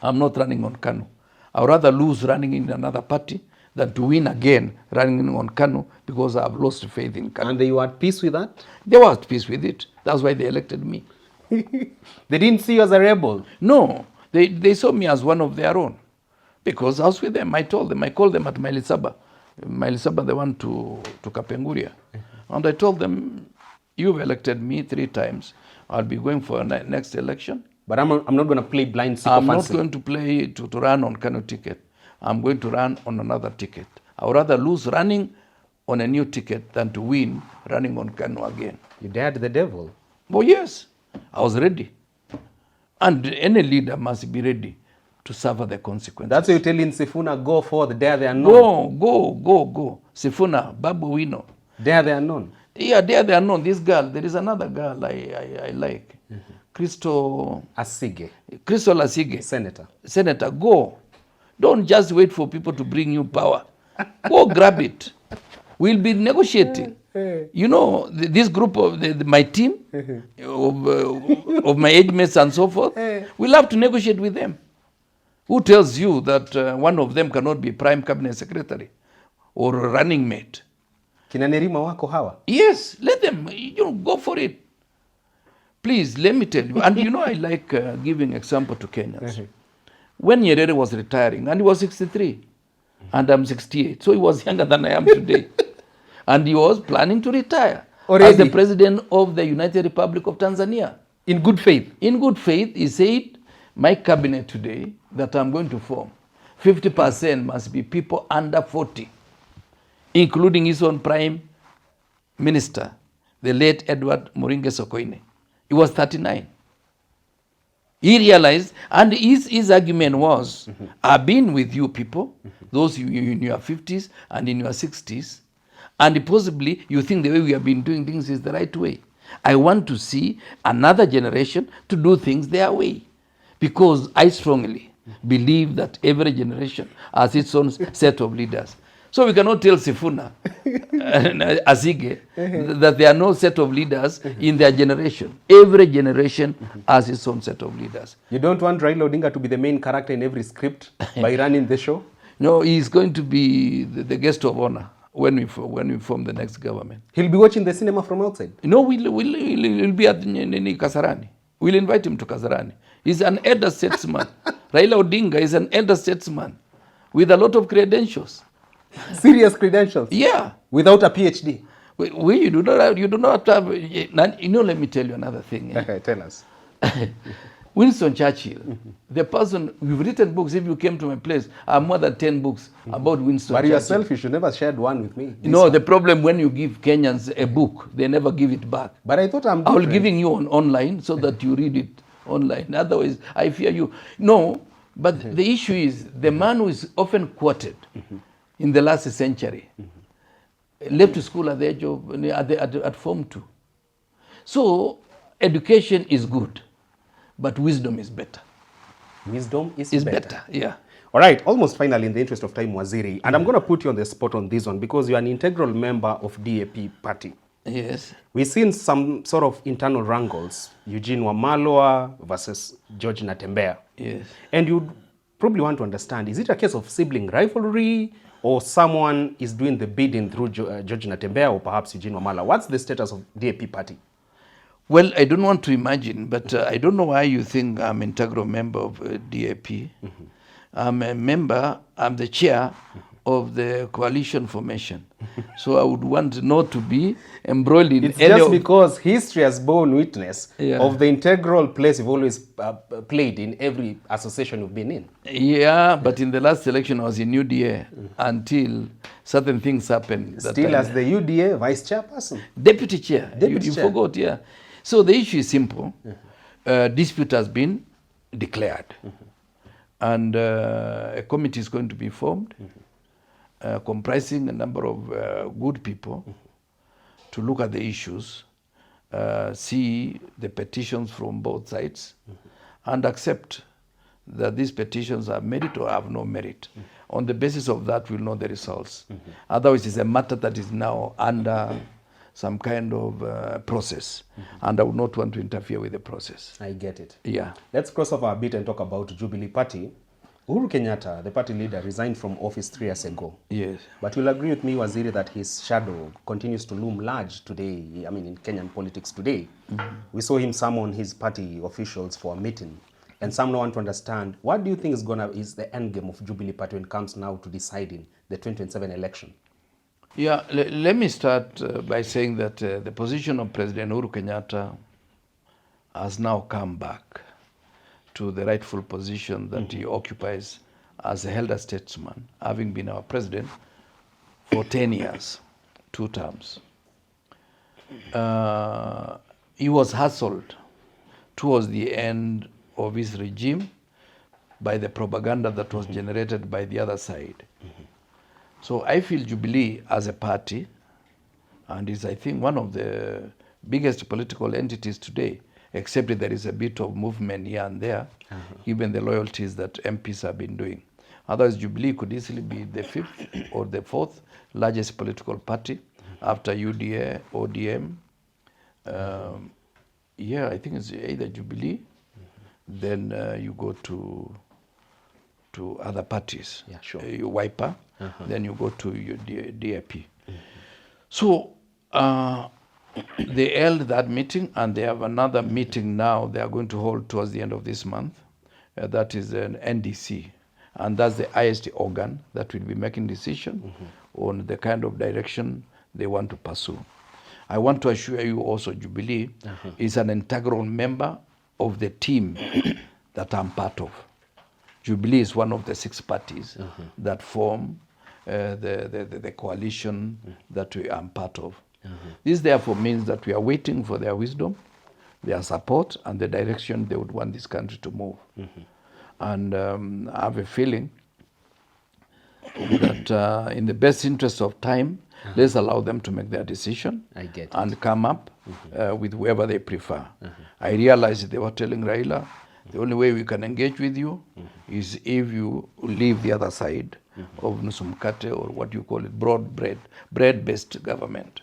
I'm not running on Kanu. I would rather lose running in another party than to win again running on Kanu, because I have lost faith in Kanu. And they were at peace with that? They were at peace with it. That's why they elected me. They didn't see you as a rebel? No, they saw me as one of their own, because I was with them. I called them at Mailisaba, the one to Kapenguria. And I told them, you've elected me 3 times. I'll be going for a next election. But I'm not going to play blind sycophancy. I'm not going to play to run on Kanu ticket. I'm going to run on another ticket. I would rather lose running on a new ticket than to win running on Kanu again. You dared the devil? Oh yes, I was ready. And any leader must be ready to suffer the consequences. That's why you're telling Sifuna, go for the dare the unknown. Go. Sifuna, Babu Wino. Dare the unknown. Yeah, dare the unknown. This girl, there is another girl I like. Crystal Asige. Senator, go. Don't just wait for people to bring you power. Go grab it. We'll be negotiating. You know, this group of my team, of my age mates and so forth, we'll have to negotiate with them. Who tells you that one of them cannot be prime cabinet secretary or running mate? Kina Nerima wako hawa? Yes, let them, go for it. Please, let me tell you. And I like giving example to Kenyans. When Nyerere was retiring, and he was 63, and I'm 68, so he was younger than I am today. And he was planning to retire as the president of the United Republic of Tanzania. In good faith? In good faith, he said, my cabinet today that I'm going to form, 50% must be people under 40, including his own prime minister, the late Edward Moringe Sokoine. He was 39. He realized, and his argument was, I've been with you people, those in your 50s and in your 60s, and possibly you think the way we have been doing things is the right way. I want to see another generation to do things their way. Because I strongly believe that every generation has its own set of leaders. So we cannot tell Sifuna and Asige that there are no set of leaders in their generation. Every generation has its own set of leaders. You don't want Raila Odinga to be the main character in every script by running the show? No, he's going to be the guest of honor when we form the next government. He'll be watching the cinema from outside? No, we'll be at Kasarani. We'll invite him to Kasarani. He's an elder statesman. Raila Odinga is an elder statesman with a lot of credentials. Serious credentials? Yeah. Without a PhD? You do not have, let me tell you another thing. Okay, tell us. Winston Churchill, the person, we've written books. If you came to my place, I have more than 10 books about Winston But Churchill. yourself, you should never shared one with me. No, the problem when you give Kenyans a book, they never give it back. But I thought I'm I will different. giving you online so that you read it online. Otherwise, I fear you. No, but the issue is the man who is often quoted in the last century left school at the age of at Form 2. So education is good, but wisdom is better. Wisdom is better. Yeah. All right, almost finally, in the interest of time, Waziri, and I'm going to put you on the spot on this one because you're an integral member of DAP party. Yes. We've seen some sort of internal wrangles, Eugene Wamalwa versus George Natembeya. Yes. And you probably want to understand, is it a case of sibling rivalry or someone is doing the bidding through George Natembeya or perhaps Eugene Wamalwa? What's the status of DAP party? Well, I don't want to imagine, but I don't know why you think I'm an integral member of DAP. I'm a member, I'm the chair of the coalition formation. So I would want not to be embroiled in It's any just because history has borne witness Yeah. of the integral place you've always played in every association you've been in. Yeah, but in the last election I was in UDA until certain things happened. that Still time. as the UDA vice chairperson. Deputy chair. Deputy you chair. forgot, yeah. So the issue is simple. Dispute has been declared. And a committee is going to be formed, comprising a number of good people to look at the issues, see the petitions from both sides, and accept that these petitions have merit or have no merit. On the basis of that, we'll know the results. Otherwise, it's a matter that is now under some kind of process, and I would not want to interfere with the process. I get it. Yeah. Let's cross over a bit and talk about Jubilee Party. Uhuru Kenyatta, the party leader, resigned from office 3 years ago. Yes. But you'll agree with me, Waziri, that his shadow continues to loom large today, I mean, in Kenyan politics today. We saw him summon his party officials for a meeting. And some now want to understand, what do you think is the end game of Jubilee Party when it comes now to deciding the 2027 election? Yeah, let me start by saying that the position of President Uhuru Kenyatta has now come back to the rightful position that he occupies as a elder statesman, having been our president for 10 years, 2 terms. He was hassled towards the end of his regime by the propaganda that was generated by the other side. So I feel Jubilee as a party, and is, I think, one of the biggest political entities today, except that there is a bit of movement here and there, given the loyalties that MPs have been doing. Otherwise, Jubilee could easily be the 5th or the 4th largest political party after UDA, ODM. Yeah, I think it's either Jubilee, then you go to other parties. Yeah, sure. You Wiper, then you go to your DAP. So they held that meeting, and they have another meeting now they are going to hold towards the end of this month. That is an NDC, and that's the highest organ that will be making decision on the kind of direction they want to pursue. I want to assure you also, Jubilee is an integral member of the team that I'm part of. Jubilee is one of the 6 parties that form the coalition that we are part of. This therefore means that we are waiting for their wisdom, their support, and the direction they would want this country to move. And I have a feeling that in the best interest of time, let's allow them to make their decision and come up with whoever they prefer. I realized they were telling Raila, the only way we can engage with you is if you leave the other side of Nusumkate, or what you call it, bread-based government.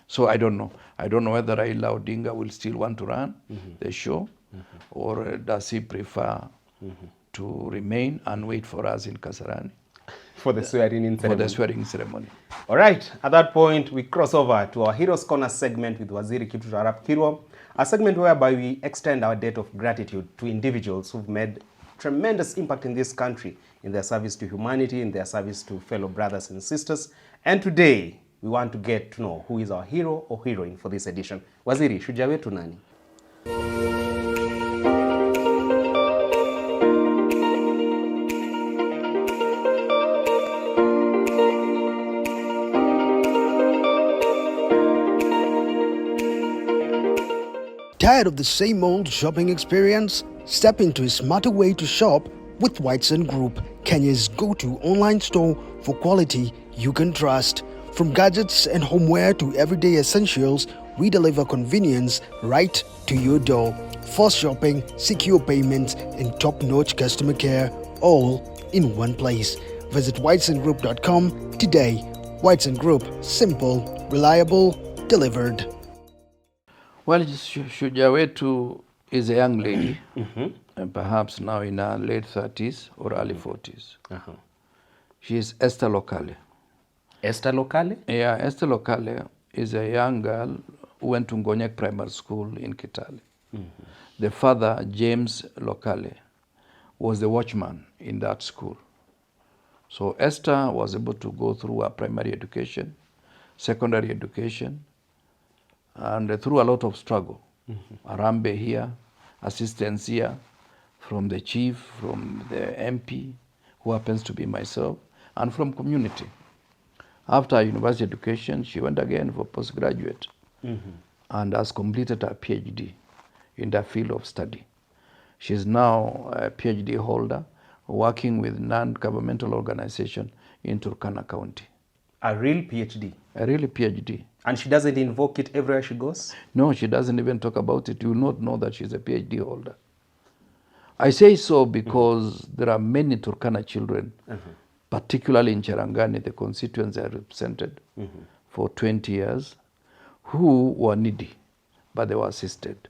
So I don't know. I don't know whether Raila Odinga will still want to run the show, or does he prefer to remain and wait for us in Kasarani For the swearing-in ceremony. for the swearing ceremony. All right, at that point, we cross over to our Heroes Corner segment with Waziri Kipchumba Arap Kirwa, a segment whereby we extend our debt of gratitude to individuals who've made tremendous impact in this country in their service to humanity, in their service to fellow brothers and sisters. And today, we want to get to know who is our hero or heroine for this edition. Waziri, shujaa wetu nani? Tired of the same old shopping experience? Step into a smarter way to shop with Whiteson Group, Kenya's go-to online store for quality you can trust. From gadgets and homeware to everyday essentials, we deliver convenience right to your door. Fast shopping, secure payments, and top-notch customer care, all in one place. Visit whitesongroup.com today. Whiteson Group, simple, reliable, delivered. Well, Shujaa wetu is a young lady, and perhaps now in her late 30s or early 40s. She is Esther Lokale. Esther Lokale? Yeah, Esther Lokale is a young girl who went to Ngonyek Primary School in Kitale. The father, James Lokale, was the watchman in that school. So Esther was able to go through her primary education, secondary education, and through a lot of struggle. Arambe here, assistance here, from the chief, from the MP, who happens to be myself, and from community. After university education, she went again for postgraduate and has completed her PhD in the field of study. She is now a PhD holder working with non-governmental organization in Turkana County. A real PhD? A real PhD. And she doesn't invoke it everywhere she goes? No, she doesn't even talk about it. You will not know that she's a PhD holder. I say so because there are many Turkana children, particularly in Cherangani, the constituency I represented for 20 years, who were needy, but they were assisted.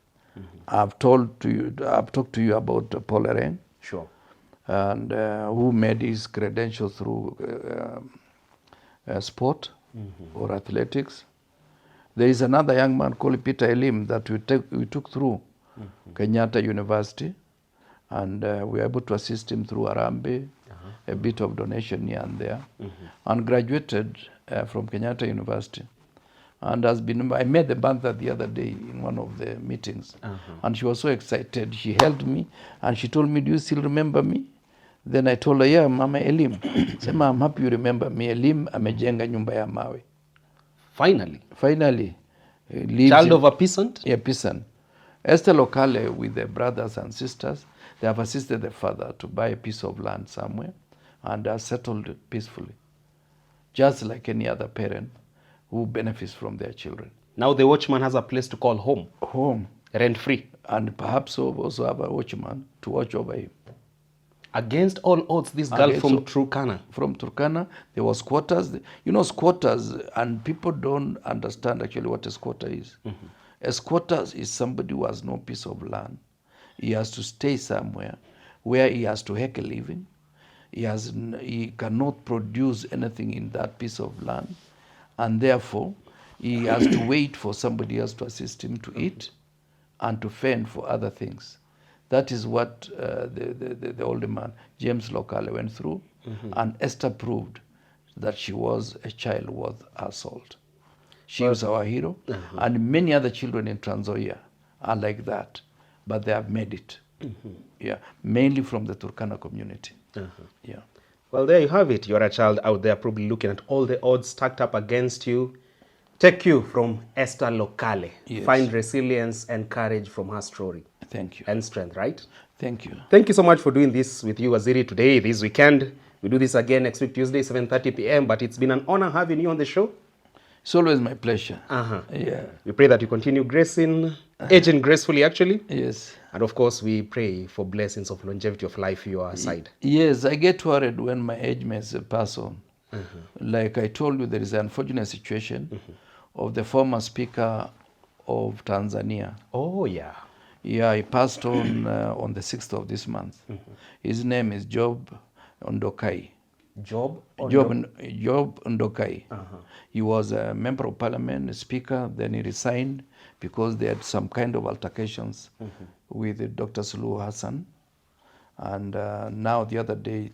I've talked to you about Paul Eren. Sure. And who made his credentials through sport or athletics. There is another young man called Peter Elim that we took through Kenyatta University, and we were able to assist him through Arambe, a bit of donation here and there, and graduated from Kenyatta University. And I met the Bantha the other day in one of the meetings, and she was so excited. She held me and she told me, "Do you still remember me?" Then I told her, "Yeah, Mama Elim." Sema, "I'm happy you remember me. Elim amejenga nyumba ya mawe." Finally? Finally. Child of a peasant? Yeah, peasant. Esther Lokale, with their brothers and sisters, they have assisted the father to buy a piece of land somewhere and are settled peacefully, just like any other parent who benefits from their children. Now the watchman has a place to call home. Home. Rent-free. And perhaps also have a watchman to watch over him. Against all odds, this girl from Turkana. From Turkana, there was squatters. You know, squatters, and people don't understand actually what a squatter is. A squatter is somebody who has no piece of land. He has to stay somewhere where he has to make a living. He cannot produce anything in that piece of land. And therefore, he has to wait for somebody else to assist him to eat and to fend for other things. That is what the older man, James Lokale, went through. And Esther proved that she was a child worth her salt. She was our hero. And many other children in Trans Nzoia are like that. But they have made it. Yeah, mainly from the Turkana community. Yeah. Well, there you have it. You're a child out there probably looking at all the odds stacked up against you. Take cue from Esther Lokale. Yes. Find resilience and courage from her story. Thank you. And strength, right? Thank you. Thank you so much for doing this with you, Waziri, today, this weekend. We do this again next week, Tuesday, 7:30 p.m. But it's been an honor having you on the show. It's always my pleasure. Yeah. We pray that you continue gracing, aging gracefully, actually. Yes. And of course, we pray for blessings of longevity of life your side. Yes, I get worried when my age may pass on. Like I told you, there is an unfortunate situation of the former speaker of Tanzania. Oh, yeah. Yeah, he passed on the 6th of this month. His name is Job Ndokai. Job Ndokai. He was a member of parliament, a speaker, then he resigned because they had some kind of altercations with Dr. Suluhu Hassan. And now the other day,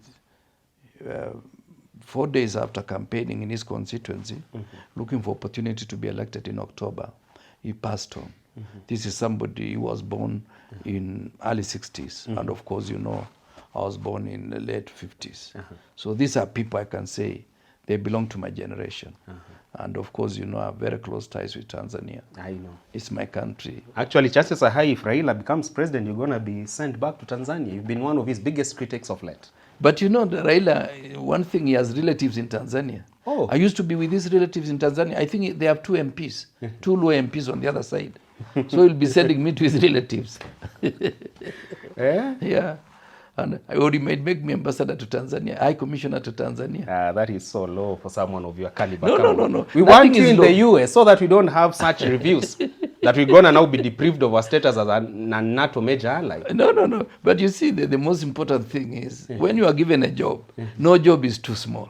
4 days after campaigning in his constituency, looking for opportunity to be elected in October, he passed on. This is somebody who was born in early 60s. And of course, you know, I was born in the late 50s. So these are people I can say They belong to my generation. And of course, you know, I have very close ties with Tanzania. I know. It's my country. Actually, chances are high if Raila becomes president, you're going to be sent back to Tanzania. You've been one of his biggest critics of late. But you know, Raila, one thing, he has relatives in Tanzania. Oh. I used to be with his relatives in Tanzania. I think they have 2 MPs, 2 Luo MPs on the other side. So he'll be sending me to his relatives. Yeah. And or he might make me ambassador to Tanzania, High Commissioner to Tanzania. That is so low for someone of your caliber. No. We want you in the US so that we don't have such reviews that we're going to now be deprived of our status as a NATO major ally. No. But you see, the most important thing is when you are given a job, no job is too small.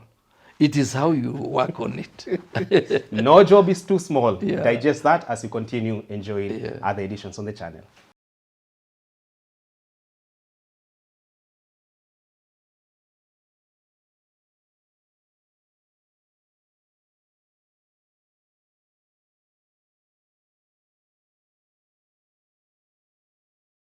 It is how you work on it. No job is too small. Yeah. Digest that as you continue enjoying other editions on the channel.